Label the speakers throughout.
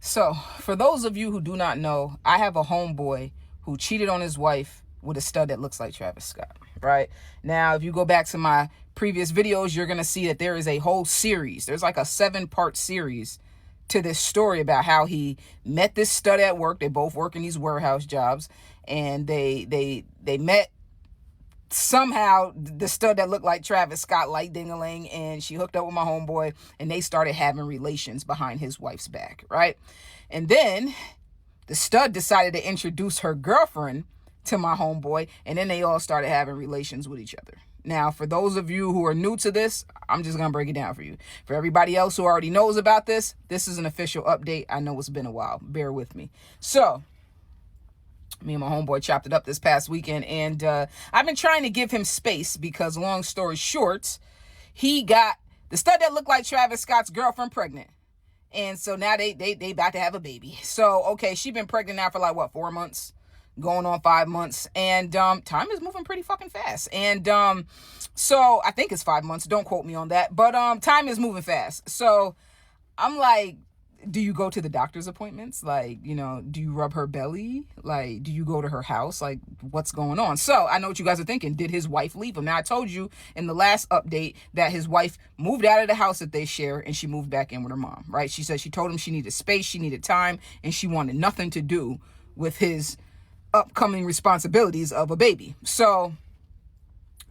Speaker 1: So, for those of you who do not know, I have a homeboy who cheated on his wife with a stud that looks like Travis Scott, right? Now, if you go back to my previous videos, you're going to see that there is a whole series. There's like a 7-part series to this story about how he met this stud at work. They both work in these warehouse jobs, and they met somehow. The stud that looked like Travis Scott, like ding-a-ling, and she hooked up with my homeboy, and they started having relations behind his wife's back, right? And then the stud decided to introduce her girlfriend to my homeboy, and then they all started having relations with each other. Now, for those of you who are new to this, I'm just going to break it down for you. For everybody else who already knows about this, this is an official update. I know it's been a while. Bear with me. So, me and my homeboy chopped it up this past weekend, and I've been trying to give him space because, long story short, he got the stud that looked like Travis Scott's girlfriend pregnant. And so now they about to have a baby. So, okay, she been pregnant now for like, 4 months? Going on 5 months, and time is moving pretty fucking fast. And so I think it's 5 months, don't quote me on that, but time is moving fast. So I'm like, do you go to the doctor's appointments? Like, do you rub her belly? Like, do you go to her house? Like, what's going on? So I know what you guys are thinking. Did his wife leave him? Now, I told you in the last update that his wife moved out of the house that they share, and she moved back in with her mom, right? She said she told him she needed space, she needed time, and she wanted nothing to do with his upcoming responsibilities of a baby. So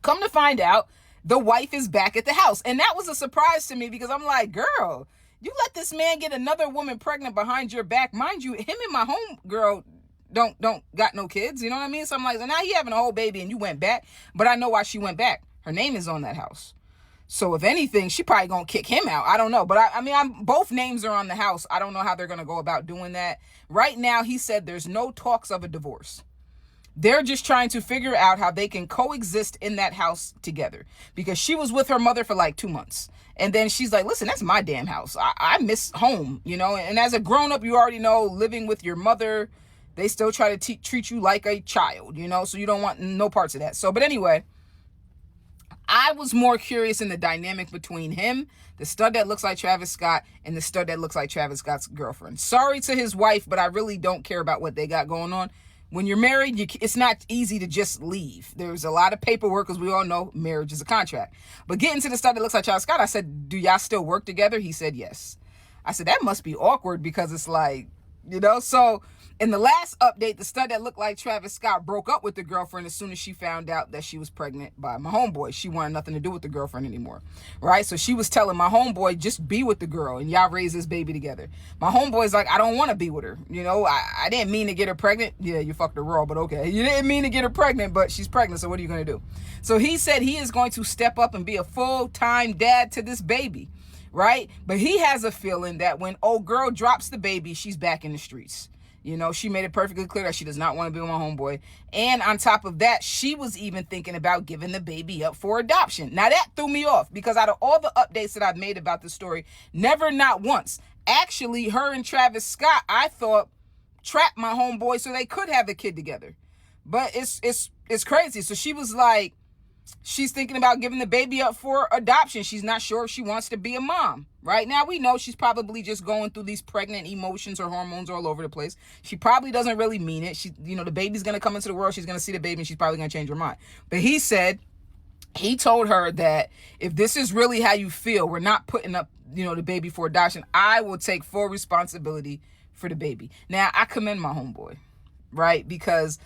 Speaker 1: come to find out, the wife is back at the house. And that was a surprise to me because I'm like, girl, you let this man get another woman pregnant behind your back. Mind you, him and my home girl don't got no kids. You know what I mean? So I'm like, so now he having a whole baby and you went back. But I know why she went back. Her name is on that house. So if anything, she probably gonna kick him out. I don't know. But I mean, both names are on the house. I don't know how they're gonna go about doing that. Right now, he said there's no talks of a divorce. They're just trying to figure out how they can coexist in that house together. Because she was with her mother for like 2 months. And then she's like, listen, that's my damn house. I miss home, And as a grown-up, you already know, living with your mother, they still try to treat you like a child, So you don't want no parts of that. So, but anyway, I was more curious in the dynamic between him, the stud that looks like Travis Scott, and the stud that looks like Travis Scott's girlfriend. Sorry to his wife, but I really don't care about what they got going on. When you're married, it's not easy to just leave. There's a lot of paperwork, because we all know marriage is a contract. But getting to the stud that looks like Travis Scott, I said, do y'all still work together? He said yes. I said, that must be awkward because it's like, So in the last update, the stud that looked like Travis Scott broke up with the girlfriend as soon as she found out that she was pregnant by my homeboy. She wanted nothing to do with the girlfriend anymore, right? So she was telling my homeboy, just be with the girl and y'all raise this baby together. My homeboy's like, I don't want to be with her. I didn't mean to get her pregnant. Yeah, you fucked her raw, but okay. You didn't mean to get her pregnant, but she's pregnant, so what are you going to do? So he said he is going to step up and be a full-time dad to this baby, right? But he has a feeling that when old girl drops the baby, she's back in the streets. She made it perfectly clear that she does not want to be with my homeboy. And on top of that, she was even thinking about giving the baby up for adoption. Now, that threw me off because out of all the updates that I've made about the story, never, not once, actually, her and Travis Scott, I thought, trapped my homeboy so they could have a kid together. But it's crazy. So she was like, she's thinking about giving the baby up for adoption. She's not sure if she wants to be a mom. Right now, we know she's probably just going through these pregnant emotions. Her hormones are all over the place. She probably doesn't really mean it. The baby's going to come into the world. She's going to see the baby and she's probably going to change her mind. But he told her that if this is really how you feel, we're not putting up, the baby for adoption. I will take full responsibility for the baby. Now, I commend my homeboy, right? Because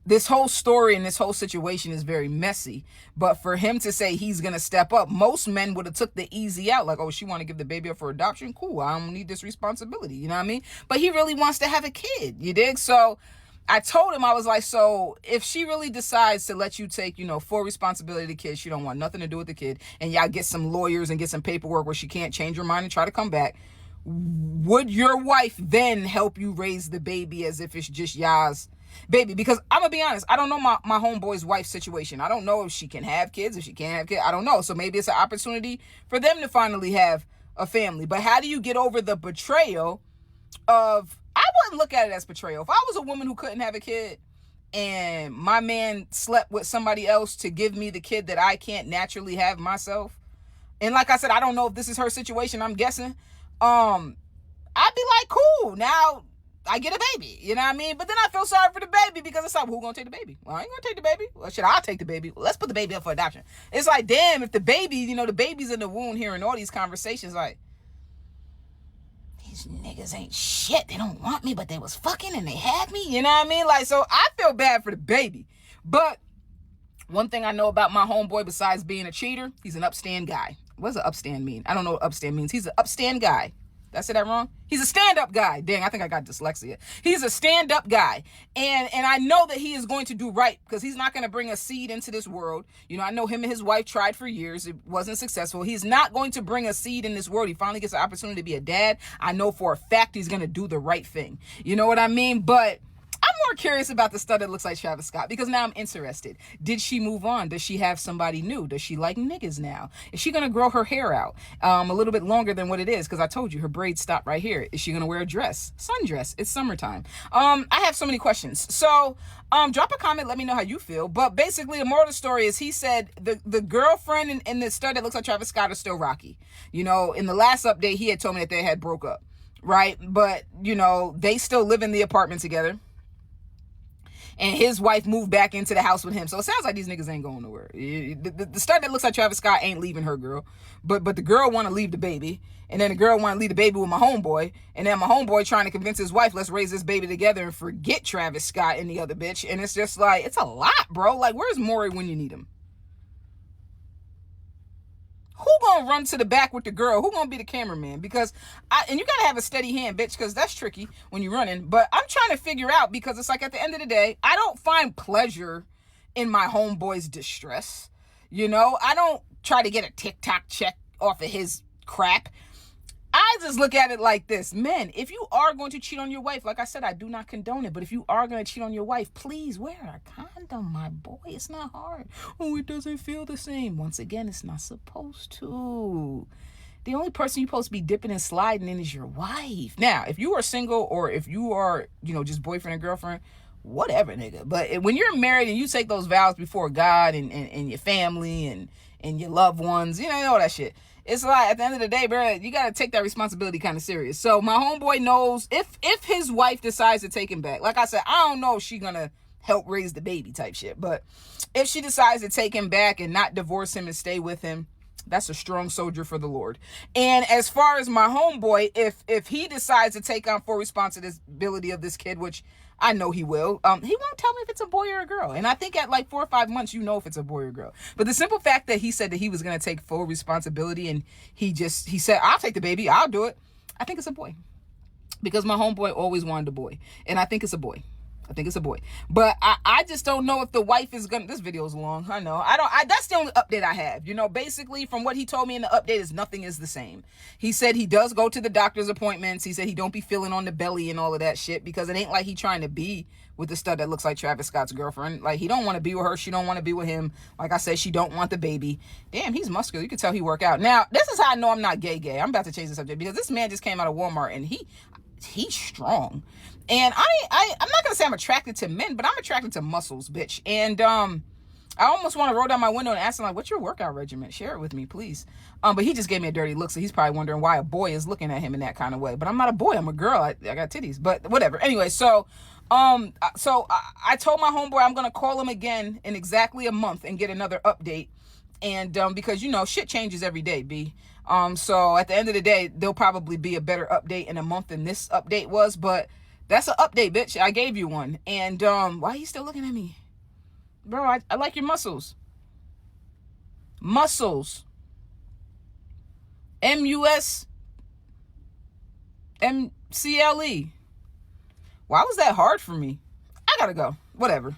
Speaker 1: this whole story and this whole situation is very messy. But for him to say he's going to step up, most men would have took the easy out. Like, oh, she want to give the baby up for adoption? Cool. I don't need this responsibility. You know what I mean? But he really wants to have a kid. You dig? So I told him, I was like, so if she really decides to let you take, full responsibility of the kid, she don't want nothing to do with the kid, and y'all get some lawyers and get some paperwork where she can't change her mind and try to come back, would your wife then help you raise the baby as if it's just y'all's baby? Because I'm gonna be honest, I don't know my homeboy's wife's situation. I don't know if she can have kids, if she can't have kids. I don't know. So maybe it's an opportunity for them to finally have a family. But how do you get over the betrayal of, I wouldn't look at it as betrayal. If I was a woman who couldn't have a kid and my man slept with somebody else to give me the kid that I can't naturally have myself, and like I said, I don't know if this is her situation, I'm guessing, I'd be like, cool, now I get a baby, you know what I mean? But then I feel sorry for the baby because it's like, who gonna take the baby? Well, I ain't gonna take the baby. Well, shit, I'll take the baby. Well, let's put the baby up for adoption. It's like, damn, if the baby, you know, the baby's in the womb hearing all these conversations, like, these niggas ain't shit. They don't want me, but they was fucking and they had me, you know what I mean? Like, so I feel bad for the baby. But one thing I know about my homeboy, besides being a cheater, he's an upstand guy. What does an upstand mean? I don't know what upstand means. He's an upstand guy. Did I say that wrong? He's a stand-up guy. Dang, I think I got dyslexia. He's a stand-up guy. And I know that he is going to do right because he's not going to bring a seed into this world. You know, I know him and his wife tried for years. It wasn't successful. He's not going to bring a seed in this world. He finally gets the opportunity to be a dad. I know for a fact he's going to do the right thing. You know what I mean? But I'm more curious about the stud that looks like Travis Scott because now I'm interested. Did she move on? Does she have somebody new? Does she like niggas now? Is she going to grow her hair out a little bit longer than what it is? Because I told you her braids stop right here. Is she going to wear a dress? Sundress. It's summertime. I have so many questions. So drop a comment. Let me know how you feel. But basically, the moral of the story is he said the girlfriend and the stud that looks like Travis Scott are still rocky. You know, in the last update, he had told me that they had broke up. Right? But, you know, they still live in the apartment together. And his wife moved back into the house with him. So it sounds like these niggas ain't going nowhere. The stud that looks like Travis Scott ain't leaving her girl. But the girl want to leave the baby. And then the girl want to leave the baby with my homeboy. And then my homeboy trying to convince his wife, let's raise this baby together and forget Travis Scott and the other bitch. And it's just like, it's a lot, bro. Like, where's Maury when you need him? Who gonna run to the back with the girl? Who gonna be the cameraman? Because and you gotta have a steady hand, bitch, because that's tricky when you're running. But I'm trying to figure out because it's like at the end of the day, I don't find pleasure in my homeboy's distress. You know, I don't try to get a TikTok check off of his crap. I just look at it like this. Men, if you are going to cheat on your wife, like I said, I do not condone it. But if you are going to cheat on your wife, please wear a condom, my boy. It's not hard. Oh, it doesn't feel the same. Once again, it's not supposed to. The only person you're supposed to be dipping and sliding in is your wife. Now, if you are single or if you are, you know, just boyfriend and girlfriend, whatever, nigga. But when you're married and you take those vows before God and your family and your loved ones, you know, all that shit. It's like, at the end of the day, bro, you got to take that responsibility kind of serious. So my homeboy knows if his wife decides to take him back, like I said, I don't know if she's going to help raise the baby type shit. But if she decides to take him back and not divorce him and stay with him, that's a strong soldier for the Lord. And as far as my homeboy, if he decides to take on full responsibility of this kid, which I know he will, he won't tell me if it's a boy or a girl. And I think at like 4 or 5 months, you know if it's a boy or a girl. But the simple fact that he said that he was going to take full responsibility and he said, I'll take the baby, I'll do it. I think it's a boy. Because my homeboy always wanted a boy. And I think it's a boy. I think it's a boy. But I just don't know if the wife is gonna. This video is long. I know. That's the only update I have. You know, basically from what he told me in the update is nothing is the same. He said he does go to the doctor's appointments. He said he don't be feeling on the belly and all of that shit because it ain't like he trying to be with the stud that looks like Travis Scott's girlfriend. Like, he don't want to be with her. She don't want to be with him. Like I said, she don't want the baby. Damn, he's muscular. You can tell he work out. Now, this is how I know I'm not gay. I'm about to change the subject because this man just came out of Walmart and he's strong. And I'm not gonna say I'm attracted to men, but I'm attracted to muscles, bitch. And I almost want to roll down my window and ask him, like, what's your workout regimen? Share it with me, please. But he just gave me a dirty look, so he's probably wondering why a boy is looking at him in that kind of way. But I'm not a boy, I'm a girl. I got titties, but whatever. Anyway, so I told my homeboy I'm gonna call him again in exactly a month and get another update. And because, you know, shit changes every day, B. So at the end of the day, there'll probably be a better update in a month than this update was, but that's an update, bitch. I gave you one. And why are you still looking at me? Bro, I like your muscles. Muscles. MUSMCLE. Why was that hard for me? I gotta go. Whatever.